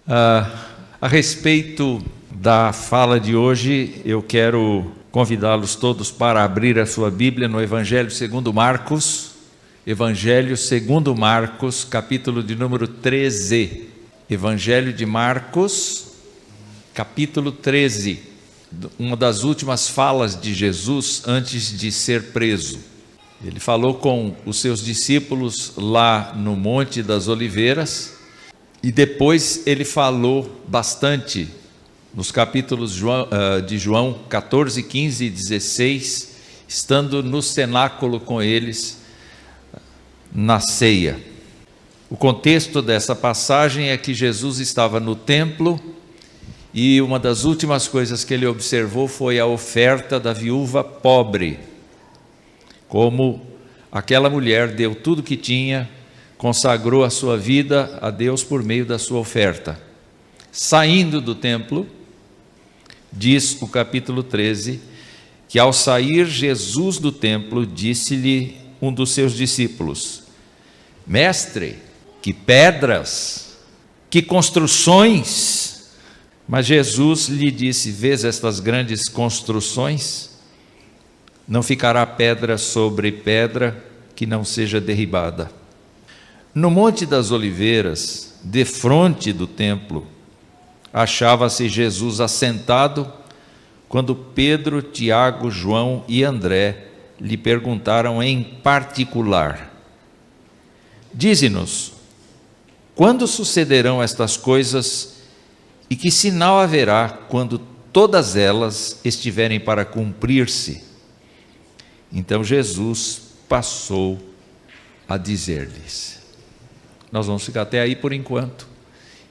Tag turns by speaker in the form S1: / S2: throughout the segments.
S1: A respeito da fala de hoje, eu quero convidá-los todos para abrir a sua Bíblia no Evangelho segundo Marcos, capítulo de número 13. Evangelho de Marcos, capítulo 13, uma das últimas falas de Jesus antes de ser preso. Ele falou com os seus discípulos lá no Monte das Oliveiras, e depois ele falou bastante nos capítulos de João 14, 15 e 16, estando no cenáculo com eles na ceia. O contexto dessa passagem é que Jesus estava no templo e uma das últimas coisas que ele observou foi a oferta da viúva pobre. Como aquela mulher deu tudo o que tinha, consagrou a sua vida a Deus por meio da sua oferta. Saindo do templo, diz o capítulo 13, que ao sair Jesus do templo, disse-lhe um dos seus discípulos: Mestre, que pedras, que construções! Mas Jesus lhe disse: Vês estas grandes construções? Não ficará pedra sobre pedra que não seja derribada. No Monte das Oliveiras, defronte do templo, achava-se Jesus assentado, quando Pedro, Tiago, João e André lhe perguntaram em particular: Dize-nos, quando sucederão estas coisas e que sinal haverá quando todas elas estiverem para cumprir-se? Então Jesus passou a dizer-lhes. Nós vamos ficar até aí por enquanto.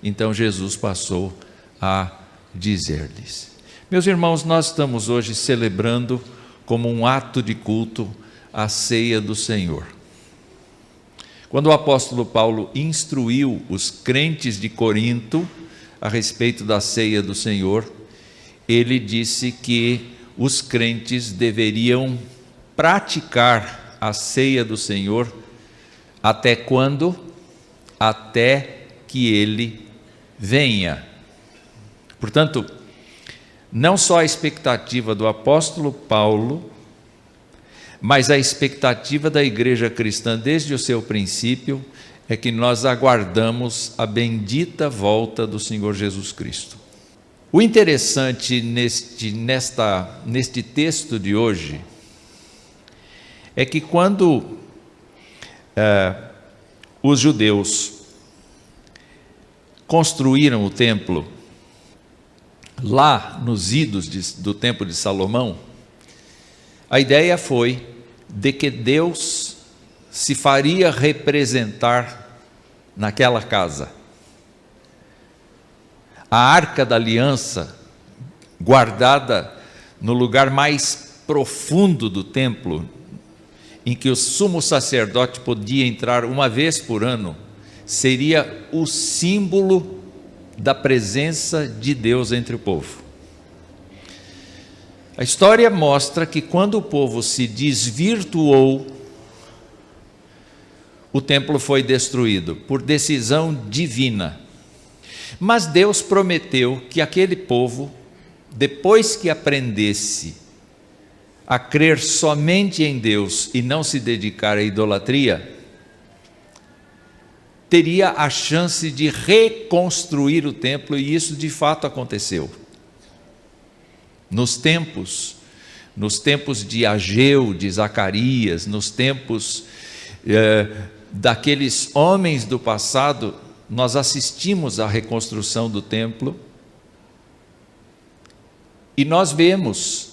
S1: Então Jesus passou a dizer-lhes. Meus irmãos, nós estamos hoje celebrando como um ato de culto a ceia do Senhor. Quando o apóstolo Paulo instruiu os crentes de Corinto a respeito da ceia do Senhor, ele disse que os crentes deveriam praticar a ceia do Senhor até quando? Até que ele venha. Portanto, não só a expectativa do apóstolo Paulo, mas a expectativa da igreja cristã desde o seu princípio é que nós aguardamos a bendita volta do Senhor Jesus Cristo. O interessante neste texto de hoje é que quando os judeus construíram o templo lá nos idos do templo de Salomão, a ideia foi de que Deus se faria representar naquela casa. A Arca da Aliança, guardada no lugar mais profundo do templo, em que o sumo sacerdote podia entrar uma vez por ano, seria o símbolo da presença de Deus entre o povo. A história mostra que quando o povo se desvirtuou, o templo foi destruído por decisão divina. Mas Deus prometeu que aquele povo, depois que aprendesse a crer somente em Deus e não se dedicar à idolatria, teria a chance de reconstruir o templo, e isso de fato aconteceu. Nos tempos de Ageu, de Zacarias, nos tempos daqueles homens do passado, nós assistimos à reconstrução do templo, e nós vemos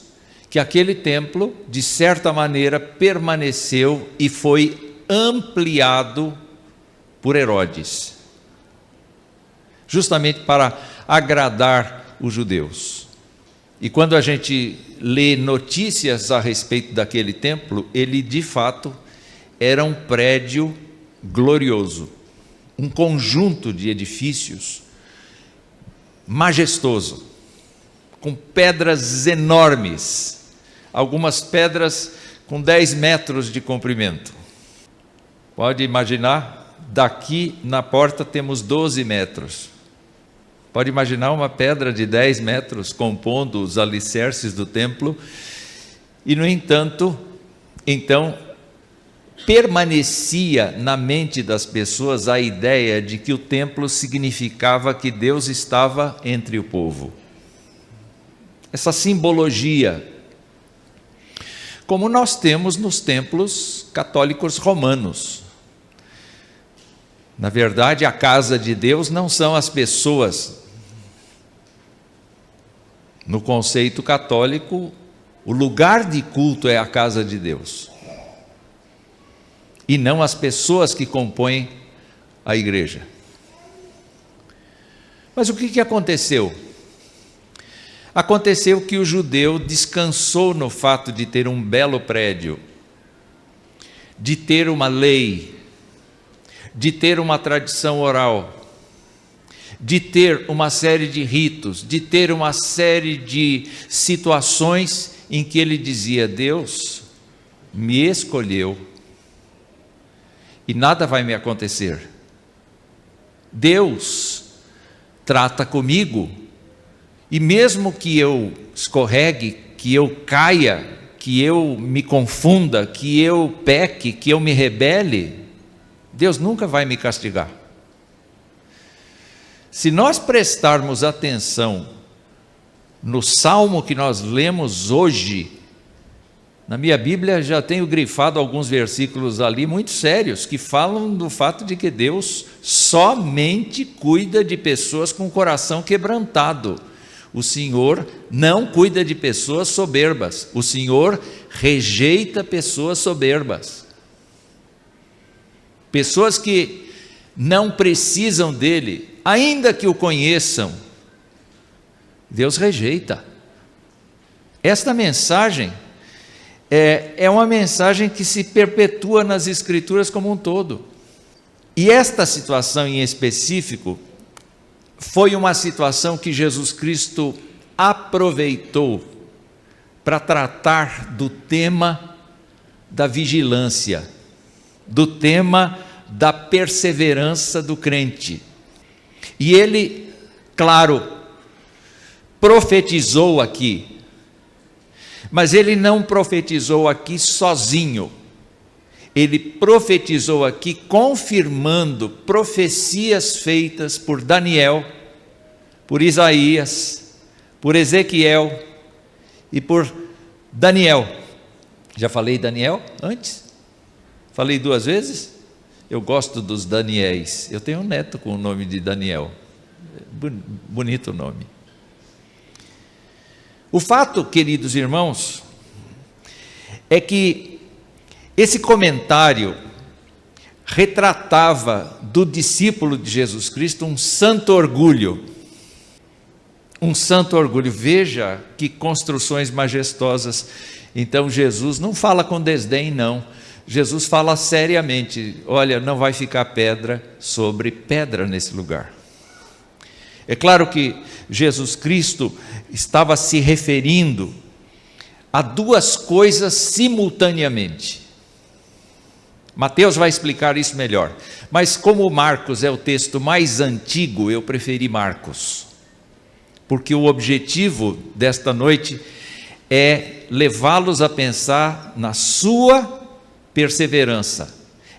S1: que aquele templo, de certa maneira, permaneceu e foi ampliado por Herodes, justamente para agradar os judeus. E quando a gente lê notícias a respeito daquele templo, ele de fato era um prédio glorioso, um conjunto de edifícios majestoso, com pedras enormes, algumas pedras com 10 metros de comprimento. Pode imaginar, daqui na porta temos 12 metros. Pode imaginar uma pedra de 10 metros compondo os alicerces do templo, e no entanto, então, permanecia na mente das pessoas a ideia de que o templo significava que Deus estava entre o povo. Essa simbologia, como nós temos nos templos católicos romanos. Na verdade, a casa de Deus não são as pessoas. No conceito católico, o lugar de culto é a casa de Deus, e não as pessoas que compõem a igreja. Mas o que aconteceu? Aconteceu que o judeu descansou no fato de ter um belo prédio, de ter uma lei, de ter uma tradição oral, de ter uma série de ritos, de ter uma série de situações em que ele dizia: Deus me escolheu e nada vai me acontecer. Deus trata comigo, e mesmo que eu escorregue, que eu caia, que eu me confunda, que eu peque, que eu me rebele, Deus nunca vai me castigar. Se nós prestarmos atenção no salmo que nós lemos hoje, na minha Bíblia já tenho grifado alguns versículos ali muito sérios, que falam do fato de que Deus somente cuida de pessoas com o coração quebrantado. O Senhor não cuida de pessoas soberbas, o Senhor rejeita pessoas soberbas. Pessoas que não precisam dele, ainda que o conheçam, Deus rejeita. Esta mensagem é uma mensagem que se perpetua nas Escrituras como um todo. E esta situação em específico foi uma situação que Jesus Cristo aproveitou para tratar do tema da vigilância, do tema da perseverança do crente. E ele, claro, profetizou aqui, mas ele não profetizou aqui sozinho. Ele profetizou aqui confirmando profecias feitas por Daniel, por Isaías, por Ezequiel e por Daniel. Já falei Daniel antes? Falei 2 vezes? Eu gosto dos Daniéis. Eu tenho um neto com o nome de Daniel. Bonito nome. O fato, queridos irmãos, é que esse comentário retratava do discípulo de Jesus Cristo um santo orgulho. Um santo orgulho. Veja que construções majestosas. Então Jesus não fala com desdém, não. Jesus fala seriamente: olha, não vai ficar pedra sobre pedra nesse lugar. É claro que Jesus Cristo estava se referindo a 2 coisas simultaneamente. Mateus vai explicar isso melhor, mas como Marcos é o texto mais antigo, eu preferi Marcos, porque o objetivo desta noite é levá-los a pensar na sua perseverança,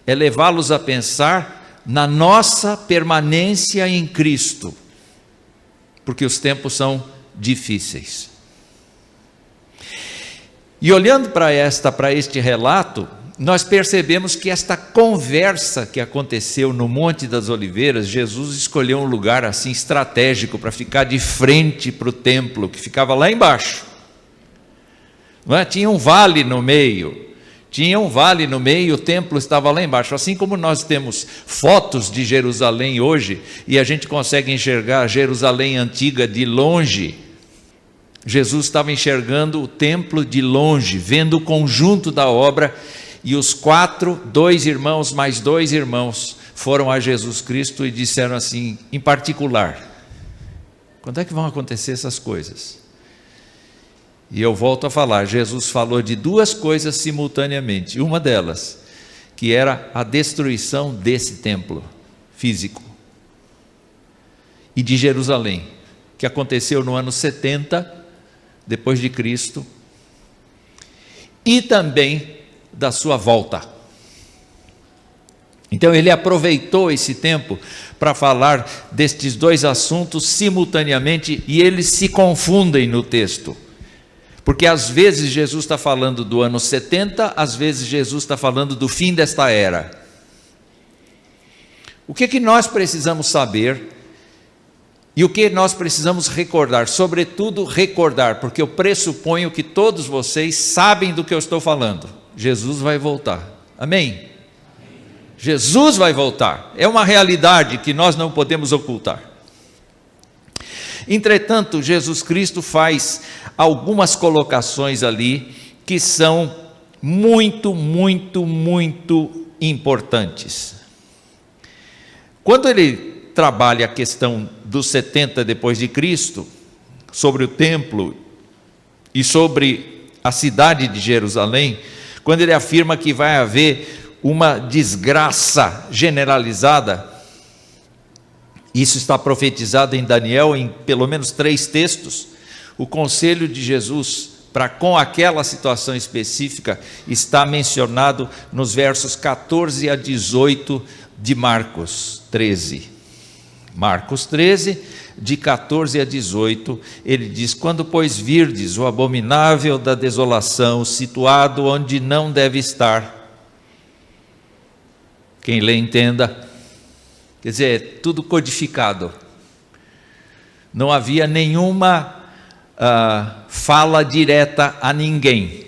S1: é levá-los a pensar na nossa permanência em Cristo, porque os tempos são difíceis. E olhando para este relato, nós percebemos que esta conversa que aconteceu no Monte das Oliveiras, Jesus escolheu um lugar assim estratégico para ficar de frente para o templo, que ficava lá embaixo. Não é? Tinha um vale no meio. O templo estava lá embaixo. Assim como nós temos fotos de Jerusalém hoje, e a gente consegue enxergar Jerusalém antiga de longe, Jesus estava enxergando o templo de longe, vendo o conjunto da obra, e os 2 irmãos mais 2 irmãos foram a Jesus Cristo e disseram assim, em particular: quando é que vão acontecer essas coisas? E eu volto a falar, Jesus falou de 2 coisas simultaneamente. Uma delas, que era a destruição desse templo físico. e de Jerusalém, que aconteceu no ano 70 depois de Cristo, e também da sua volta. Então ele aproveitou esse tempo para falar destes dois assuntos simultaneamente, e eles se confundem no texto, porque às vezes Jesus está falando do ano 70, às vezes Jesus está falando do fim desta era. O que nós precisamos saber e o que nós precisamos recordar? Sobretudo recordar, porque eu pressuponho que todos vocês sabem do que eu estou falando. Jesus vai voltar. Amém? Jesus vai voltar. É uma realidade que nós não podemos ocultar. Entretanto, Jesus Cristo faz algumas colocações ali que são muito importantes. Quando ele trabalha a questão dos 70 depois de Cristo, sobre o templo e sobre a cidade de Jerusalém, quando ele afirma que vai haver uma desgraça generalizada, isso está profetizado em Daniel em pelo menos 3 textos. O conselho de Jesus para com aquela situação específica está mencionado nos versos 14 a 18 de Marcos 13. Marcos 13, de 14 a 18, ele diz: quando, pois, virdes o abominável da desolação, situado onde não deve estar. Quem lê, entenda. Quer dizer, é tudo codificado. Não havia nenhuma fala direta a ninguém.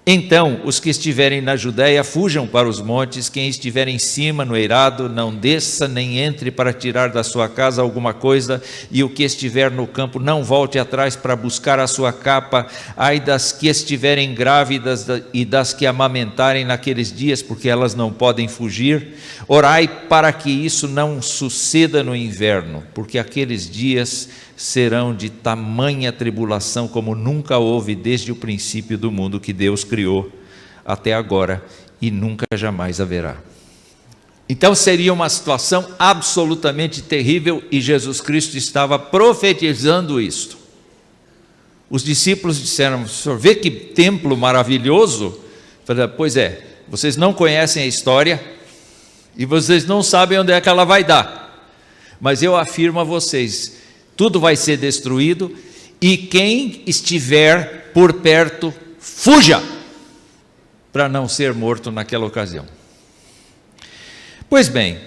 S1: Então, os que estiverem na Judéia, fujam para os montes. Quem estiver em cima, no eirado, não desça, nem entre para tirar da sua casa alguma coisa. E o que estiver no campo, não volte atrás para buscar a sua capa. Ai das que estiverem grávidas e das que amamentarem naqueles dias, porque elas não podem fugir. Orai para que isso não suceda no inverno, porque aqueles dias serão de tamanha tribulação como nunca houve desde o princípio do mundo que Deus criou até agora, e nunca jamais haverá. Então seria uma situação absolutamente terrível, e Jesus Cristo estava profetizando isto. Os discípulos disseram: senhor, vê que templo maravilhoso. Falei: pois é, vocês não conhecem a história e vocês não sabem onde é que ela vai dar, mas eu afirmo a vocês, tudo vai ser destruído, e quem estiver por perto, fuja, para não ser morto naquela ocasião. Pois bem,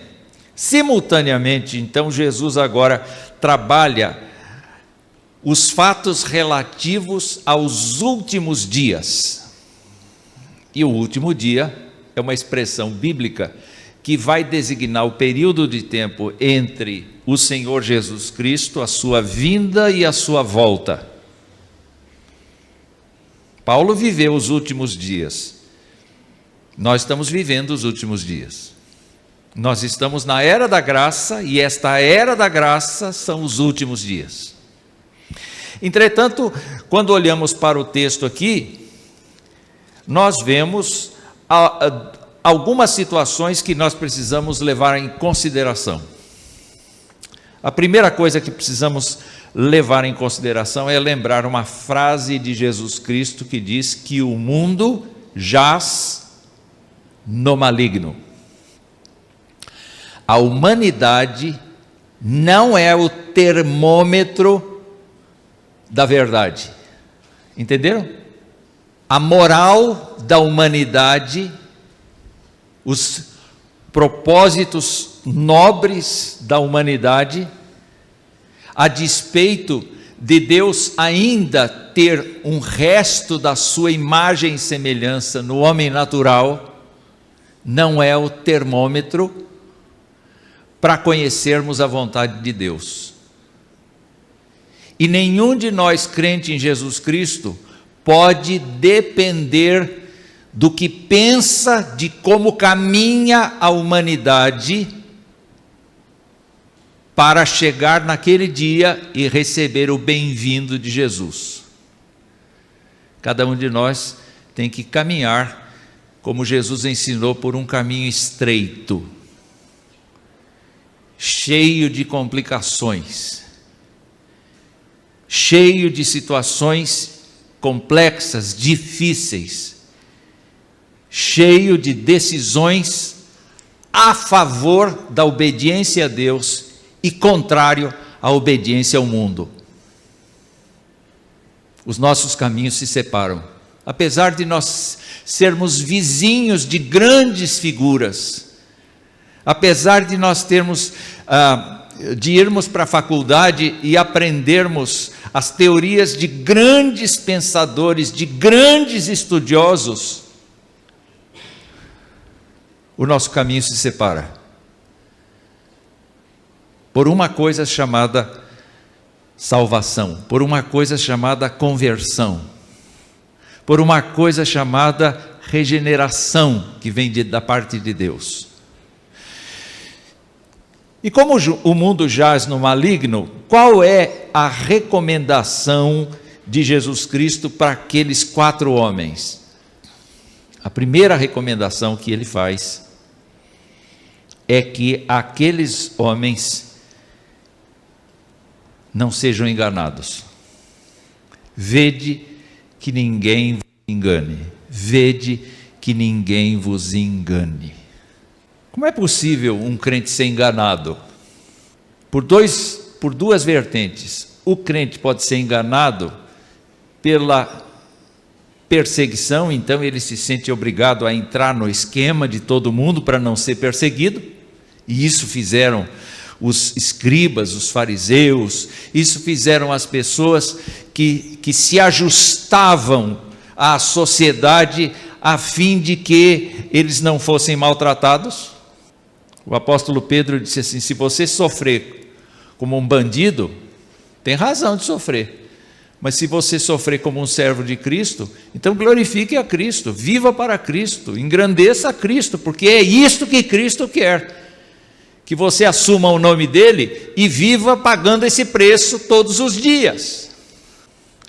S1: simultaneamente, então, Jesus agora trabalha os fatos relativos aos últimos dias. E o último dia é uma expressão bíblica que vai designar o período de tempo entre o Senhor Jesus Cristo, a sua vinda e a sua volta. Paulo viveu os últimos dias. Nós estamos vivendo os últimos dias. Nós estamos na era da graça, e esta era da graça são os últimos dias. Entretanto, quando olhamos para o texto aqui, nós vemos algumas situações que nós precisamos levar em consideração. A primeira coisa que precisamos levar em consideração é lembrar uma frase de Jesus Cristo que diz que o mundo jaz no maligno. A humanidade não é o termômetro da verdade. Entenderam? A moral da humanidade, os propósitos nobres da humanidade, a despeito de Deus ainda ter um resto da sua imagem e semelhança no homem natural, não é o termômetro para conhecermos a vontade de Deus. E nenhum de nós crentes em Jesus Cristo pode depender do que pensa de como caminha a humanidade para chegar naquele dia e receber o bem-vindo de Jesus. Cada um de nós tem que caminhar, como Jesus ensinou, por um caminho estreito, cheio de complicações, cheio de situações complexas, difíceis, cheio de decisões a favor da obediência a Deus e contrário à obediência ao mundo. Os nossos caminhos se separam. Apesar de nós sermos vizinhos de grandes figuras, apesar de nós termos, de irmos para a faculdade e aprendermos as teorias de grandes pensadores, de grandes estudiosos, o nosso caminho se separa por uma coisa chamada salvação, por uma coisa chamada conversão, por uma coisa chamada regeneração, que vem da parte de Deus. E como o mundo jaz no maligno, qual é a recomendação de Jesus Cristo para aqueles 4 homens? A primeira recomendação que ele faz é que aqueles homens não sejam enganados. Vede que ninguém vos engane. Vede que ninguém vos engane. Como é possível um crente ser enganado? Por duas vertentes. O crente pode ser enganado pela perseguição, então ele se sente obrigado a entrar no esquema de todo mundo para não ser perseguido, e isso fizeram os escribas, os fariseus, isso fizeram as pessoas que se ajustavam à sociedade a fim de que eles não fossem maltratados. O apóstolo Pedro disse assim: se você sofrer como um bandido, tem razão de sofrer, mas se você sofrer como um servo de Cristo, então glorifique a Cristo, viva para Cristo, engrandeça a Cristo, porque é isto que Cristo quer, que você assuma o nome dele e viva pagando esse preço todos os dias.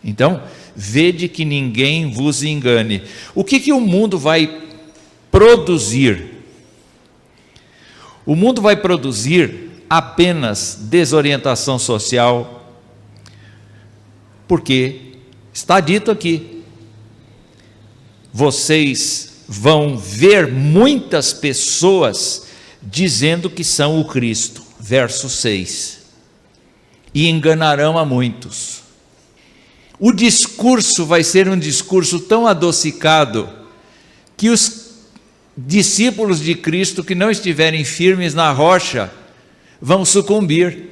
S1: Então, vede que ninguém vos engane. O que o mundo vai produzir? O mundo vai produzir apenas desorientação social, porque está dito aqui, vocês vão ver muitas pessoas dizendo que são o Cristo, verso 6, e enganarão a muitos. O discurso vai ser um discurso tão adocicado que os discípulos de Cristo que não estiverem firmes na rocha vão sucumbir.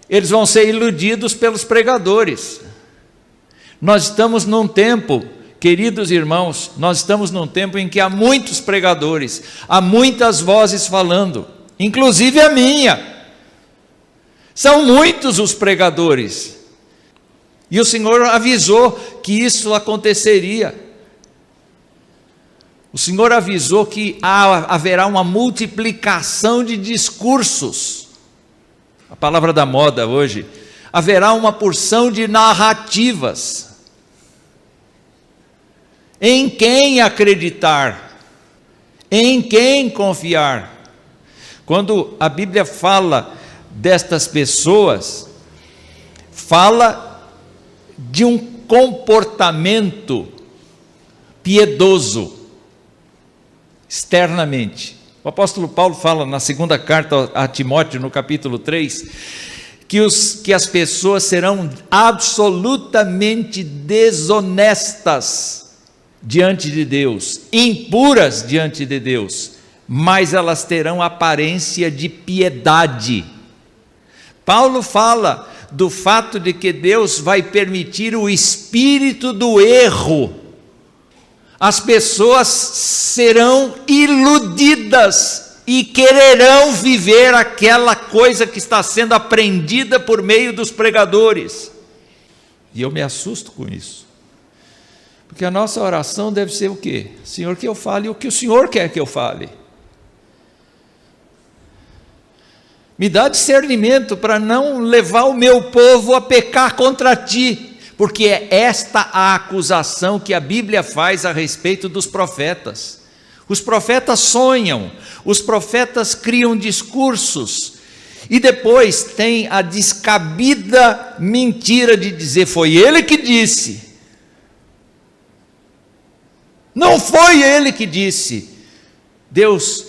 S1: Eles vão ser iludidos pelos pregadores. Nós estamos num tempo, queridos irmãos, nós estamos num tempo em que há muitos pregadores, há muitas vozes falando, inclusive a minha. São muitos os pregadores. E o Senhor avisou que isso aconteceria. O Senhor avisou que haverá uma multiplicação de discursos. A palavra da moda hoje. Haverá uma porção de narrativas. Em quem acreditar? Em quem confiar? Quando a Bíblia fala destas pessoas, fala de um comportamento piedoso, externamente. O apóstolo Paulo fala na segunda carta a Timóteo, no capítulo 3, que as pessoas serão absolutamente desonestas diante de Deus, impuras diante de Deus, mas elas terão aparência de piedade. Paulo fala do fato de que Deus vai permitir o espírito do erro. As pessoas serão iludidas e quererão viver aquela coisa que está sendo aprendida por meio dos pregadores. E eu me assusto com isso. Porque a nossa oração deve ser o quê? Senhor, que eu fale o que o Senhor quer que eu fale. Me dá discernimento para não levar o meu povo a pecar contra ti, porque é esta a acusação que a Bíblia faz a respeito dos profetas. Os profetas sonham, os profetas criam discursos, E depois tem a descabida mentira de dizer: foi ele que disse. Não foi ele que disse. Deus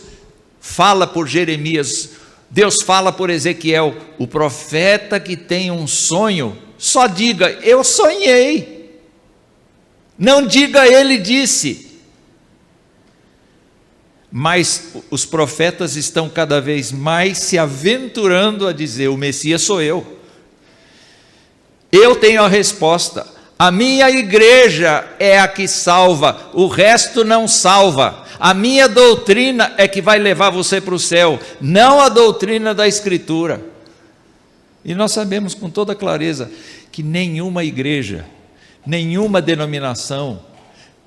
S1: fala por Jeremias, Deus fala por Ezequiel: o profeta que tem um sonho, só diga: eu sonhei. Não diga: ele disse. Mas os profetas estão cada vez mais se aventurando a dizer: o Messias sou eu. Eu tenho a resposta. A minha igreja é a que salva, o resto não salva. A minha doutrina é que vai levar você para o céu, não a doutrina da Escritura. E nós sabemos com toda clareza que nenhuma igreja, nenhuma denominação,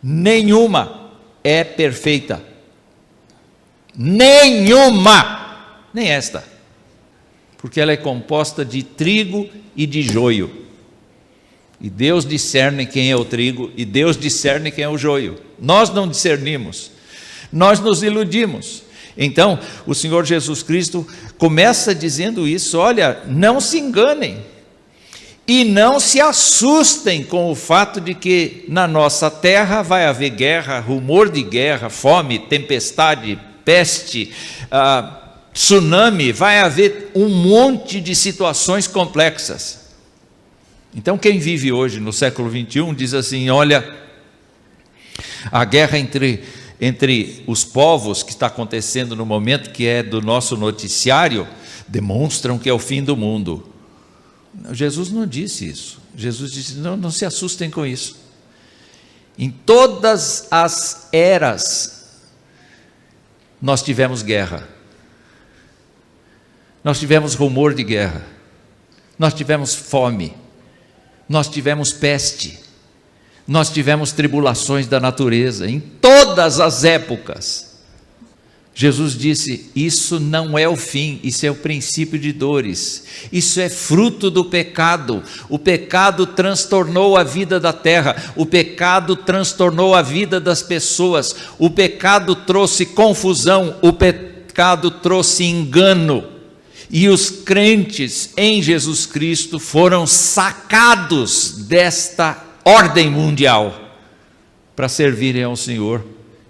S1: nenhuma é perfeita. Nenhuma, nem esta, porque ela é composta de trigo e de joio, e Deus discerne quem é o trigo, e Deus discerne quem é o joio. Nós não discernimos, nós nos iludimos. Então o Senhor Jesus Cristo começa dizendo isso: olha, não se enganem, e não se assustem com o fato de que na nossa terra vai haver guerra, rumor de guerra, fome, tempestade, peste, tsunami, vai haver um monte de situações complexas. Então quem vive hoje no século 21 diz assim: olha, a guerra entre os povos que está acontecendo no momento, que é do nosso noticiário, demonstram que é o fim do mundo. Jesus não disse isso. Jesus disse: não se assustem com isso. Em todas as eras nós tivemos guerra, nós tivemos rumor de guerra, nós tivemos fome, nós tivemos peste, nós tivemos tribulações da natureza, em todas as épocas. Jesus disse: isso não é o fim, isso é o princípio de dores, isso é fruto do pecado. O pecado transtornou a vida da terra, o pecado transtornou a vida das pessoas, o pecado trouxe confusão, o pecado trouxe engano, e os crentes em Jesus Cristo foram sacados desta ordem mundial para servirem ao Senhor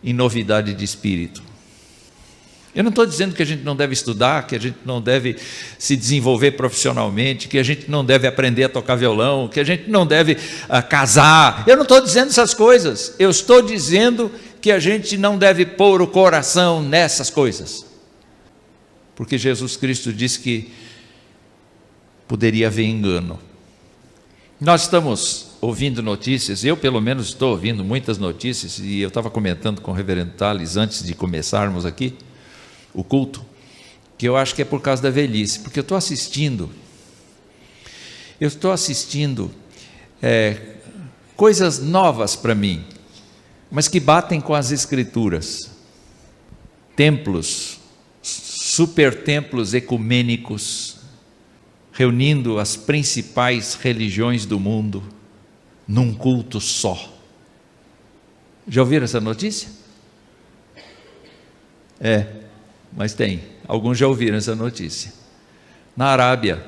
S1: em novidade de espírito. Eu não estou dizendo que a gente não deve estudar, que a gente não deve se desenvolver profissionalmente, que a gente não deve aprender a tocar violão, que a gente não deve casar. Eu não estou dizendo essas coisas. Eu estou dizendo que a gente não deve pôr o coração nessas coisas, porque Jesus Cristo disse que poderia haver engano. Nós estamos ouvindo notícias, eu pelo menos estou ouvindo muitas notícias, e eu estava comentando com o reverendo Thales antes de começarmos aqui o culto, que eu acho que é por causa da velhice, porque eu estou assistindo coisas novas para mim, mas que batem com as Escrituras. Templos, super templos ecumênicos, reunindo as principais religiões do mundo num culto só. Já ouviram essa notícia? Mas tem, alguns já ouviram essa notícia. Na Arábia,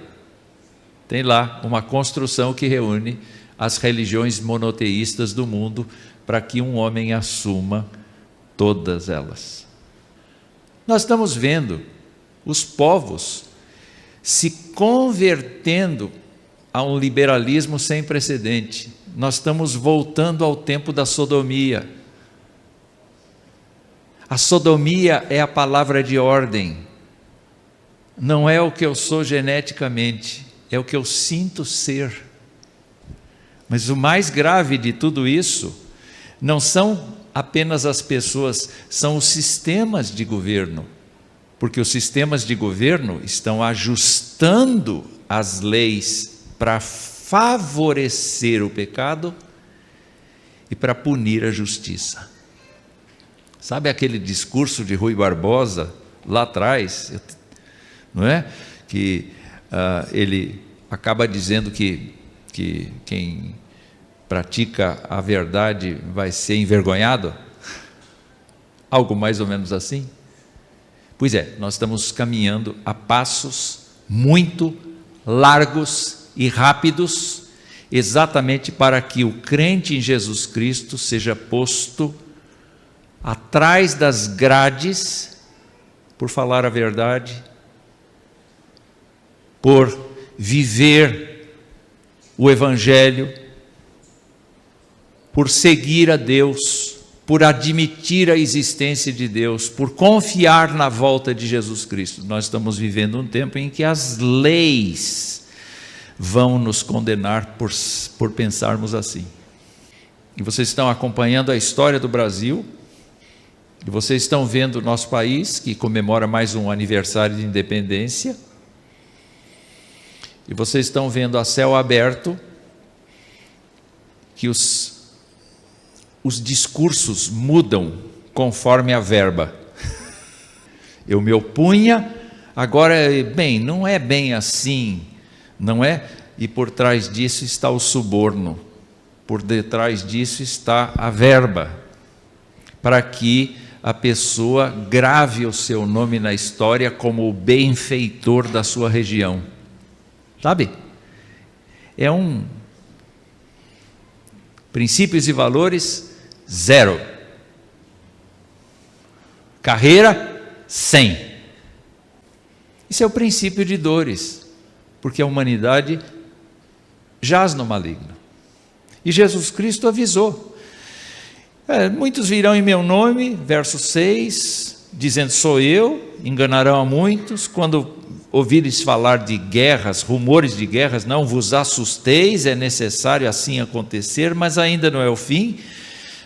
S1: tem lá uma construção que reúne as religiões monoteístas do mundo para que um homem assuma todas elas. Nós estamos vendo os povos se convertendo a um liberalismo sem precedente. Nós estamos voltando ao tempo da sodomia. A sodomia é a palavra de ordem, não é o que eu sou geneticamente, é o que eu sinto ser. Mas o mais grave de tudo isso não são apenas as pessoas, são os sistemas de governo, porque os sistemas de governo estão ajustando as leis para favorecer o pecado e para punir a justiça. Sabe aquele discurso de Rui Barbosa, lá atrás, não é? Que ele acaba dizendo que quem pratica a verdade vai ser envergonhado? Algo mais ou menos assim? Pois é, nós estamos caminhando a passos muito largos e rápidos, exatamente para que o crente em Jesus Cristo seja posto atrás das grades, por falar a verdade, por viver o Evangelho, por seguir a Deus, por admitir a existência de Deus, por confiar na volta de Jesus Cristo. Nós estamos vivendo um tempo em que as leis vão nos condenar por pensarmos assim. E vocês estão acompanhando a história do Brasil, e vocês estão vendo o nosso país, que comemora mais um aniversário de independência, e vocês estão vendo a céu aberto, que os discursos mudam conforme a verba. Eu me opunha, agora, bem, não é bem assim, não é? E por trás disso está o suborno, por detrás disso está a verba, para que a pessoa grave o seu nome na história como o benfeitor da sua região. Sabe? É princípios e valores, 0. Carreira, 100. Isso é o princípio de dores, porque a humanidade jaz no maligno. E Jesus Cristo avisou. Muitos virão em meu nome, verso 6, dizendo sou eu, enganarão a muitos. Quando ouvires falar de guerras, rumores de guerras, não vos assusteis, é necessário assim acontecer, mas ainda não é o fim,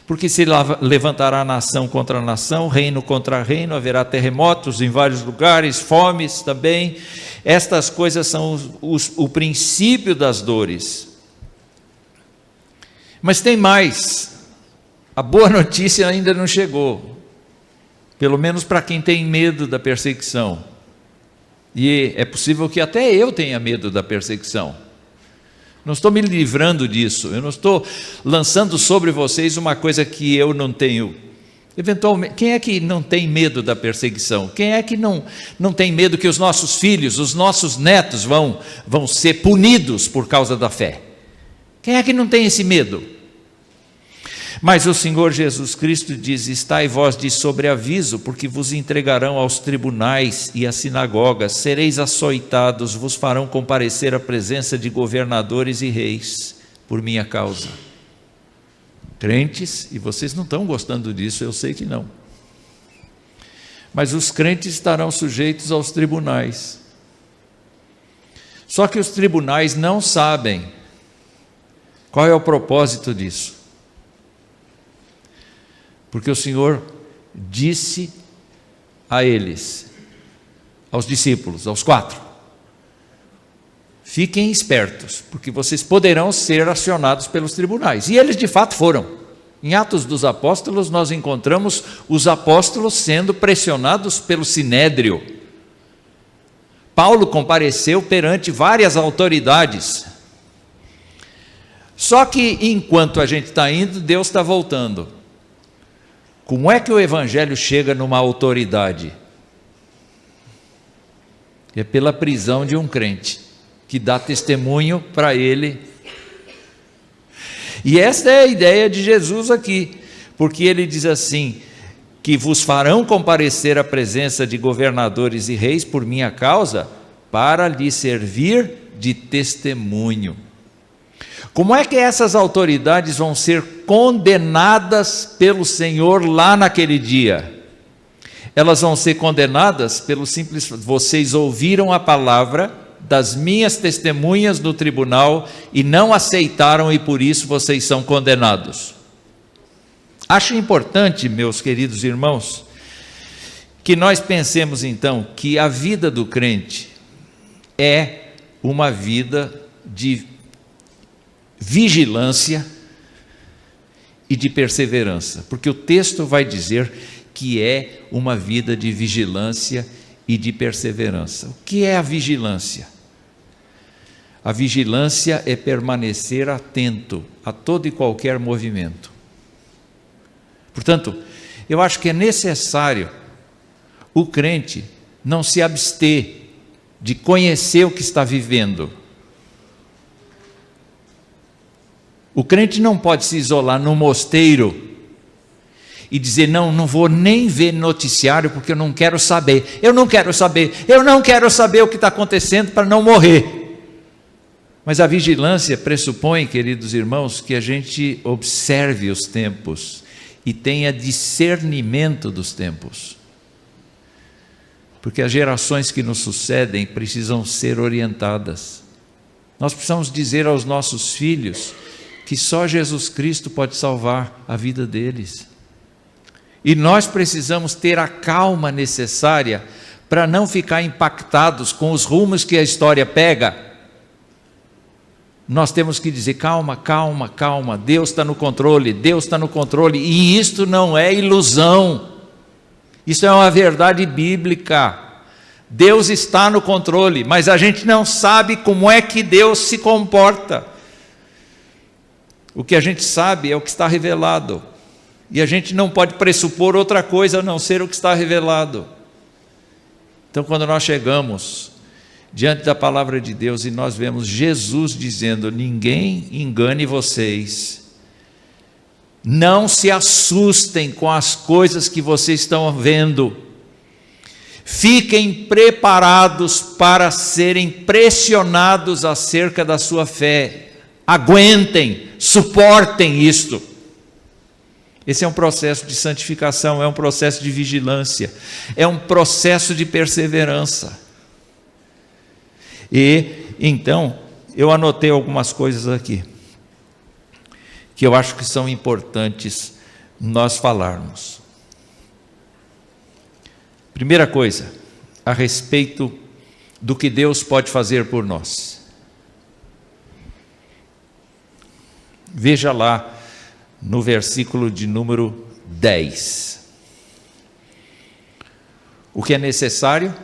S1: porque se levantará nação contra nação, reino contra reino, haverá terremotos em vários lugares, fomes também. Estas coisas são o princípio das dores. Mas tem mais, a boa notícia ainda não chegou, pelo menos para quem tem medo da perseguição. E é possível que até eu tenha medo da perseguição. Não estou me livrando disso, eu não estou lançando sobre vocês uma coisa que eu não tenho. Eventualmente, quem é que não tem medo da perseguição? Quem é que não tem medo que os nossos filhos, os nossos netos vão ser punidos por causa da fé? Quem é que não tem esse medo? Mas o Senhor Jesus Cristo diz, estai vós de sobreaviso, porque vos entregarão aos tribunais e às sinagogas, sereis açoitados, vos farão comparecer à presença de governadores e reis, por minha causa. Crentes, e vocês não estão gostando disso, eu sei que não. Mas os crentes estarão sujeitos aos tribunais. Só que os tribunais não sabem qual é o propósito disso. Porque o Senhor disse a eles, aos discípulos, aos 4, fiquem espertos, porque vocês poderão ser acionados pelos tribunais. E eles de fato foram. Em Atos dos Apóstolos nós encontramos os apóstolos sendo pressionados pelo Sinédrio. Paulo compareceu perante várias autoridades. Só que enquanto a gente está indo, Deus está voltando. Como é que o Evangelho chega numa autoridade? É pela prisão de um crente, que dá testemunho para ele. E esta é a ideia de Jesus aqui, porque ele diz assim, que vos farão comparecer à presença de governadores e reis por minha causa, para lhe servir de testemunho. Como é que essas autoridades vão ser condenadas pelo Senhor lá naquele dia? Elas vão ser condenadas pelo simples, vocês ouviram a palavra das minhas testemunhas no tribunal e não aceitaram e por isso vocês são condenados. Acho importante, meus queridos irmãos, que nós pensemos então que a vida do crente é uma vida de vigilância e de perseverança, porque o texto vai dizer que é uma vida de vigilância e de perseverança. O que é a vigilância? A vigilância é permanecer atento a todo e qualquer movimento. Portanto, eu acho que é necessário o crente não se abster de conhecer o que está vivendo. O crente não pode se isolar num mosteiro e dizer, não vou nem ver noticiário porque eu não quero saber. Eu não quero saber o que está acontecendo para não morrer. Mas a vigilância pressupõe, queridos irmãos, que a gente observe os tempos e tenha discernimento dos tempos. Porque as gerações que nos sucedem precisam ser orientadas. Nós precisamos dizer aos nossos filhos que só Jesus Cristo pode salvar a vida deles. E nós precisamos ter a calma necessária para não ficar impactados com os rumos que a história pega. Nós temos que dizer, calma, Deus está no controle, e isto não é ilusão, isso é uma verdade bíblica. Deus está no controle, mas a gente não sabe como é que Deus se comporta. O que a gente sabe é o que está revelado, e a gente não pode pressupor outra coisa a não ser o que está revelado. Então, quando nós chegamos diante da palavra de Deus e nós vemos Jesus dizendo, ninguém engane vocês, não se assustem com as coisas que vocês estão vendo, fiquem preparados para serem pressionados acerca da sua fé, aguentem, suportem isto. Esse é um processo de santificação, é um processo de vigilância, é um processo de perseverança. E então eu anotei algumas coisas aqui que eu acho que são importantes nós falarmos. Primeira coisa, a respeito do que Deus pode fazer por nós. Veja lá no versículo de número 10. O que é necessário?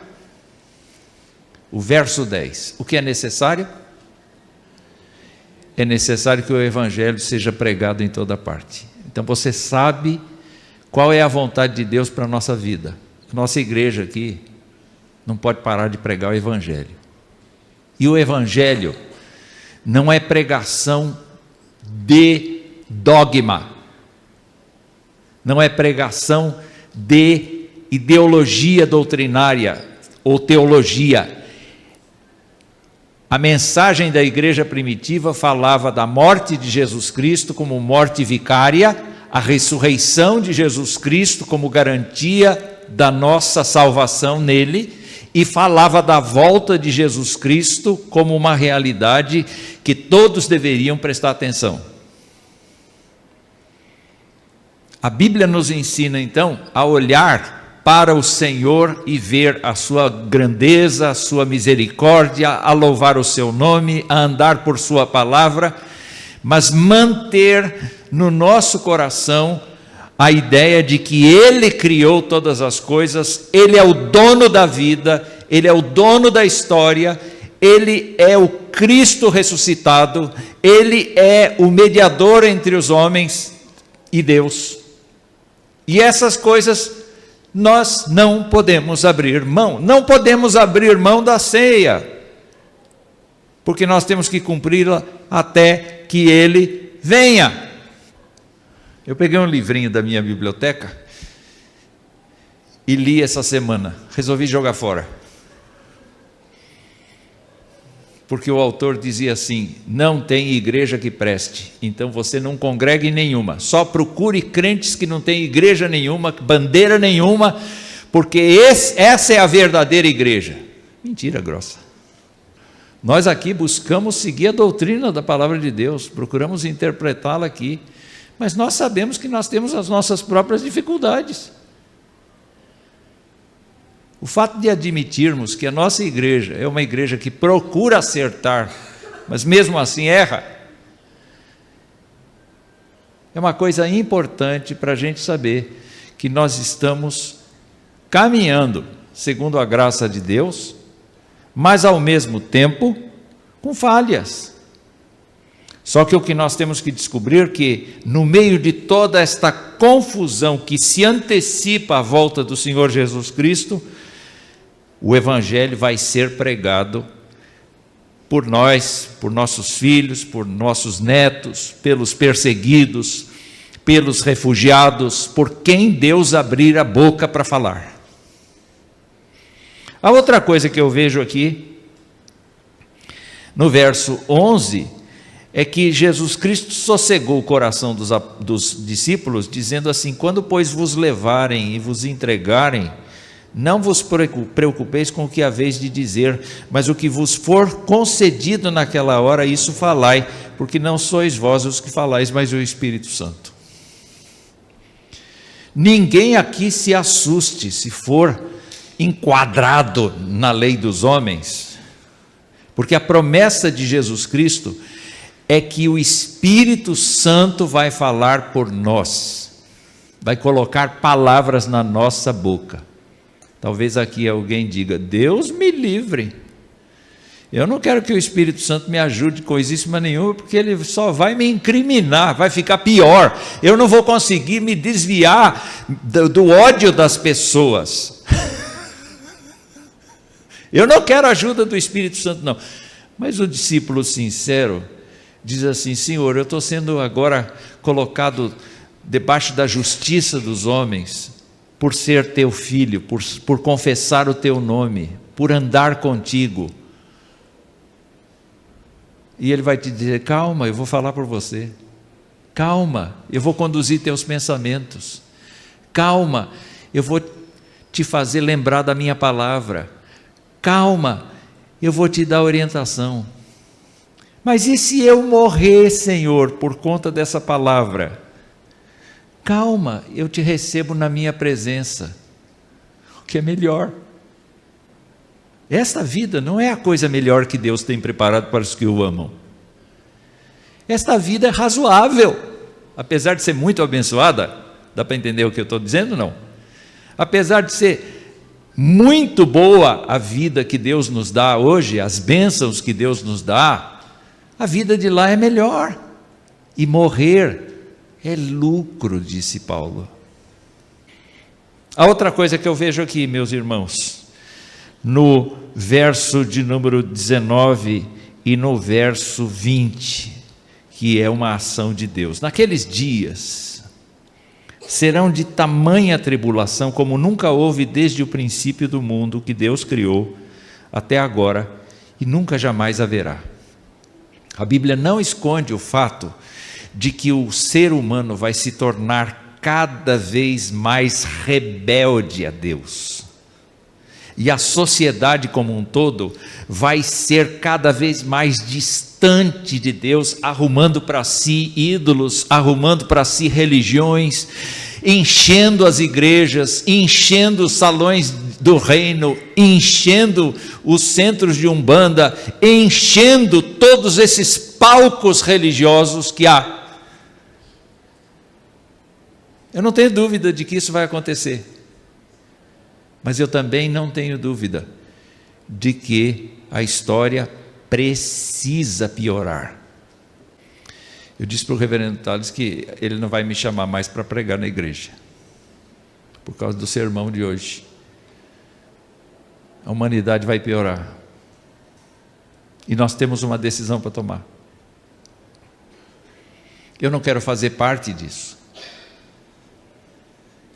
S1: O verso 10, o que é necessário? É necessário que o Evangelho seja pregado em toda parte. Então você sabe qual é a vontade de Deus para a nossa vida. Nossa igreja aqui não pode parar de pregar o Evangelho. E o Evangelho não é pregação de dogma, não é pregação de ideologia doutrinária ou teologia. A mensagem da igreja primitiva falava da morte de Jesus Cristo como morte vicária, a ressurreição de Jesus Cristo como garantia da nossa salvação nele, e falava da volta de Jesus Cristo como uma realidade que todos deveriam prestar atenção. A Bíblia nos ensina então a olhar para o Senhor e ver a sua grandeza, a sua misericórdia, a louvar o seu nome, a andar por sua palavra, mas manter no nosso coração a ideia de que Ele criou todas as coisas, Ele é o dono da vida, Ele é o dono da história, Ele é o Cristo ressuscitado, Ele é o mediador entre os homens e Deus. E essas coisas nós não podemos abrir mão. Não podemos abrir mão da ceia, porque nós temos que cumpri-la até que Ele venha. Eu peguei um livrinho da minha biblioteca e li essa semana. Resolvi jogar fora, porque o autor dizia assim: não tem igreja que preste, então você não congrega em nenhuma, só procure crentes que não têm igreja nenhuma, bandeira nenhuma, porque essa é a verdadeira igreja. Mentira grossa. Nós aqui buscamos seguir a doutrina da palavra de Deus, procuramos interpretá-la aqui, mas nós sabemos que nós temos as nossas próprias dificuldades. O fato de admitirmos que a nossa igreja é uma igreja que procura acertar, mas mesmo assim erra, é uma coisa importante para a gente saber que nós estamos caminhando segundo a graça de Deus, mas ao mesmo tempo com falhas. Só que o que nós temos que descobrir é que no meio de toda esta confusão que se antecipa à volta do Senhor Jesus Cristo, o Evangelho vai ser pregado por nós, por nossos filhos, por nossos netos, pelos perseguidos, pelos refugiados, por quem Deus abrir a boca para falar. A outra coisa que eu vejo aqui, no verso 11, é que Jesus Cristo sossegou o coração dos discípulos, dizendo assim: quando, pois, vos levarem e vos entregarem, não vos preocupeis com o que haveis de dizer, mas o que vos for concedido naquela hora, isso falai, porque não sois vós os que falais, mas o Espírito Santo. Ninguém aqui se assuste se for enquadrado na lei dos homens, porque a promessa de Jesus Cristo é que o Espírito Santo vai falar por nós, vai colocar palavras na nossa boca. Talvez aqui alguém diga: Deus me livre, eu não quero que o Espírito Santo me ajude coisíssima nenhuma, porque ele só vai me incriminar, vai ficar pior, eu não vou conseguir me desviar do ódio das pessoas. Eu não quero a ajuda do Espírito Santo, não. Mas o discípulo sincero diz assim: Senhor, eu estou sendo agora colocado debaixo da justiça dos homens, por ser teu filho, por confessar o teu nome, por andar contigo. E ele vai te dizer: calma, eu vou falar por você. Calma, eu vou conduzir teus pensamentos. Calma, eu vou te fazer lembrar da minha palavra. Calma, eu vou te dar orientação. Mas e se eu morrer, Senhor, por conta dessa palavra? Calma, eu te recebo na minha presença, o que é melhor. Esta vida não é a coisa melhor que Deus tem preparado para os que o amam. Esta vida é razoável, apesar de ser muito abençoada. Dá para entender o que eu estou dizendo, não? Apesar de ser muito boa a vida que Deus nos dá hoje, as bênçãos que Deus nos dá, a vida de lá é melhor, e morrer é lucro, disse Paulo. A outra coisa que eu vejo aqui, meus irmãos, no verso de número 19 e no verso 20, que é uma ação de Deus. Naqueles dias serão de tamanha tribulação como nunca houve desde o princípio do mundo que Deus criou até agora, e nunca jamais haverá. A Bíblia não esconde o fato de que o ser humano vai se tornar cada vez mais rebelde a Deus, e a sociedade como um todo vai ser cada vez mais distante de Deus, arrumando para si ídolos, arrumando para si religiões, enchendo as igrejas, enchendo os salões do reino, enchendo os centros de umbanda, enchendo todos esses palcos religiosos que há. Eu não tenho dúvida de que isso vai acontecer, mas eu também não tenho dúvida de que a história precisa piorar. Eu disse para o reverendo Tales que ele não vai me chamar mais para pregar na igreja, por causa do sermão de hoje. A humanidade vai piorar, e nós temos uma decisão para tomar. Eu não quero fazer parte disso.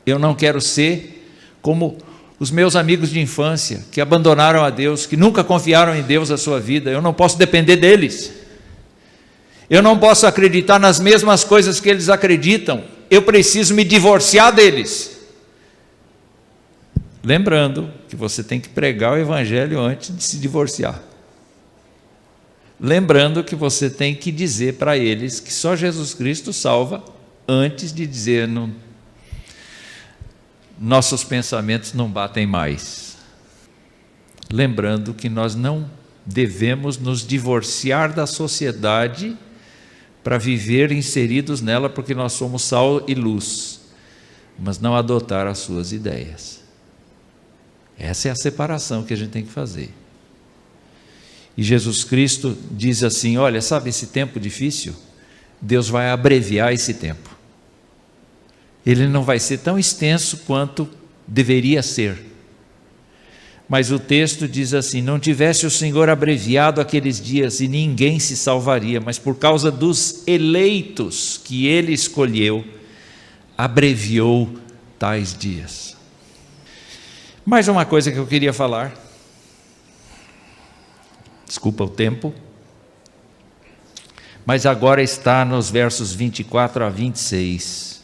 S1: Eu não quero ser como os meus amigos de infância, que abandonaram a Deus, que nunca confiaram em Deus a sua vida. Eu não posso depender deles. Eu não posso acreditar nas mesmas coisas que eles acreditam. Eu preciso me divorciar deles. Lembrando que você tem que pregar o Evangelho antes de se divorciar. Lembrando que você tem que dizer para eles que só Jesus Cristo salva, antes de dizer: não, nossos pensamentos não batem mais. Lembrando que nós não devemos nos divorciar da sociedade para viver inseridos nela, porque nós somos sal e luz, mas não adotar as suas ideias. Essa é a separação que a gente tem que fazer. E Jesus Cristo diz assim: olha, sabe esse tempo difícil? Deus vai abreviar esse tempo. Ele não vai ser tão extenso quanto deveria ser, Mas o texto diz assim: não tivesse o Senhor abreviado aqueles dias e ninguém se salvaria, mas por causa dos eleitos que ele escolheu, abreviou tais dias. Mais uma coisa que eu queria falar, desculpa o tempo, mas agora está nos versos 24 a 26,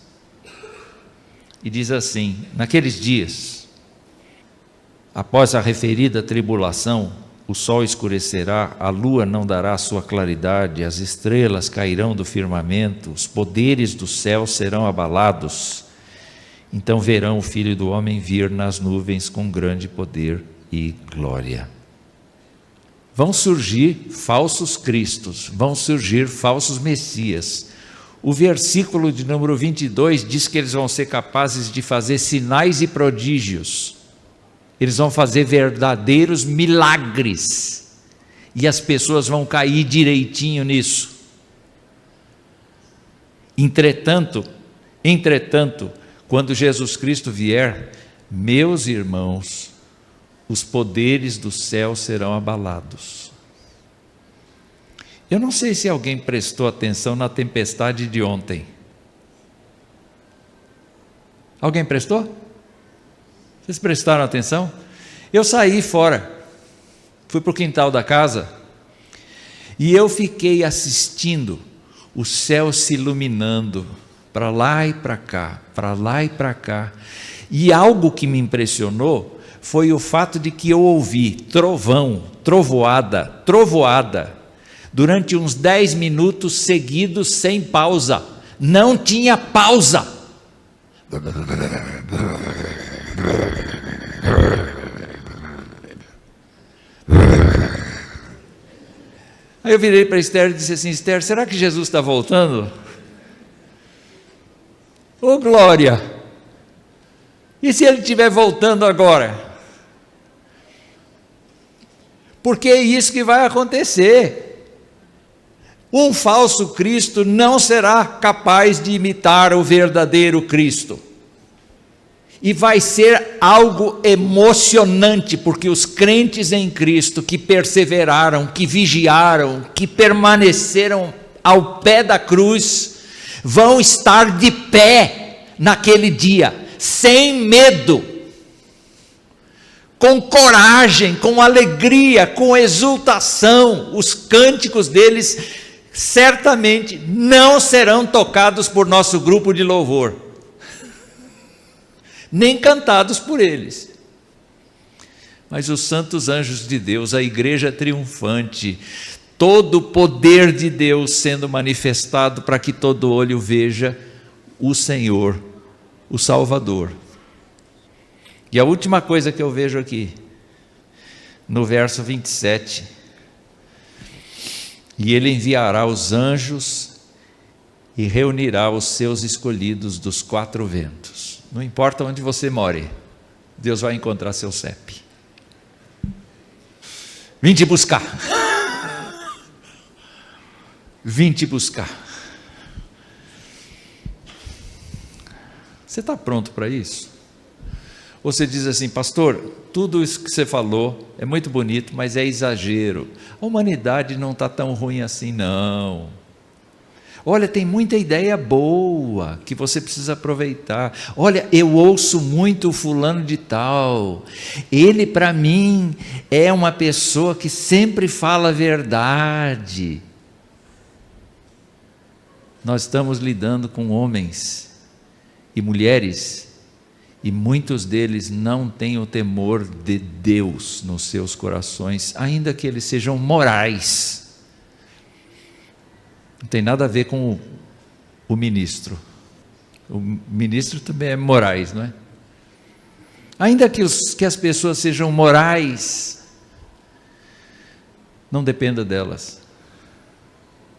S1: e diz assim: naqueles dias, após a referida tribulação, o sol escurecerá, a lua não dará sua claridade, as estrelas cairão do firmamento, os poderes do céu serão abalados. Então verão o Filho do Homem vir nas nuvens com grande poder e glória. Vão surgir falsos cristos, vão surgir falsos messias. O versículo de número 22 diz que eles vão ser capazes de fazer sinais e prodígios. Eles vão fazer verdadeiros milagres, e as pessoas vão cair direitinho nisso. Entretanto, quando Jesus Cristo vier, meus irmãos, os poderes do céu serão abalados. Eu não sei se alguém prestou atenção na tempestade de ontem. Alguém prestou? Vocês prestaram atenção? Eu saí fora, fui para o quintal da casa, e eu fiquei assistindo o céu se iluminando, para lá e para cá, para lá e para cá. E algo que me impressionou foi o fato de que eu ouvi trovão, trovoada, durante uns 10 minutos seguidos, sem pausa. Não tinha pausa. Aí eu virei para Esther e disse assim: Esther, será que Jesus está voltando? Ô glória! E se ele estiver voltando agora? Porque é isso que vai acontecer. Um falso Cristo não será capaz de imitar o verdadeiro Cristo. E vai ser algo emocionante, porque os crentes em Cristo que perseveraram, que vigiaram, que permaneceram ao pé da cruz, vão estar de pé naquele dia, sem medo, com coragem, com alegria, com exultação. Os cânticos deles certamente não serão tocados por nosso grupo de louvor, nem cantados por eles, mas os santos anjos de Deus, a igreja triunfante, todo o poder de Deus sendo manifestado para que todo olho veja o Senhor, o Salvador. E a última coisa que eu vejo aqui, no verso 27, e ele enviará os anjos e reunirá os seus escolhidos dos 4 ventos. Não importa onde você more, Deus vai encontrar seu CEP. Vim te buscar. Vim te buscar. Você está pronto para isso? Ou você diz assim: pastor, tudo isso que você falou é muito bonito, mas é exagero. A humanidade não está tão ruim assim, não. Olha, tem muita ideia boa que você precisa aproveitar. Olha, eu ouço muito o fulano de tal. Ele, para mim, é uma pessoa que sempre fala a verdade. Nós estamos lidando com homens e mulheres, e muitos deles não têm o temor de Deus nos seus corações, ainda que eles sejam morais. Não tem nada a ver com o ministro. O ministro também é morais, não é? Ainda que as pessoas sejam morais, não dependa delas.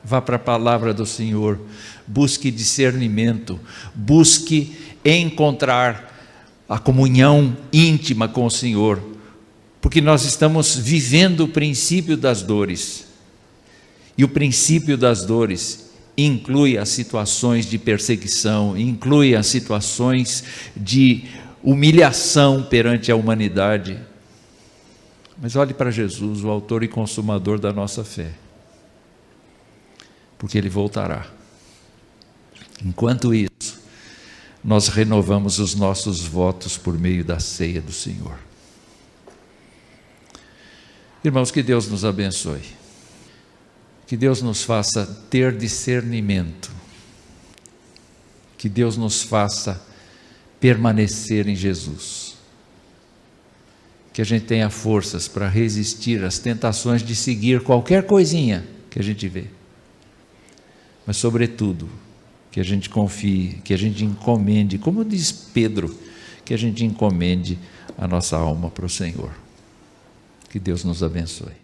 S1: Vá para a palavra do Senhor, busque discernimento, busque encontrar a comunhão íntima com o Senhor, porque nós estamos vivendo o princípio das dores. E o princípio das dores inclui as situações de perseguição, inclui as situações de humilhação perante a humanidade. Mas olhe para Jesus, o autor e consumador da nossa fé, porque Ele voltará. Enquanto isso, nós renovamos os nossos votos por meio da ceia do Senhor. Irmãos, que Deus nos abençoe, que Deus nos faça ter discernimento, que Deus nos faça permanecer em Jesus, que a gente tenha forças para resistir às tentações de seguir qualquer coisinha que a gente vê, mas sobretudo que a gente confie, que a gente encomende, como diz Pedro, que a gente encomende a nossa alma para o Senhor. Que Deus nos abençoe.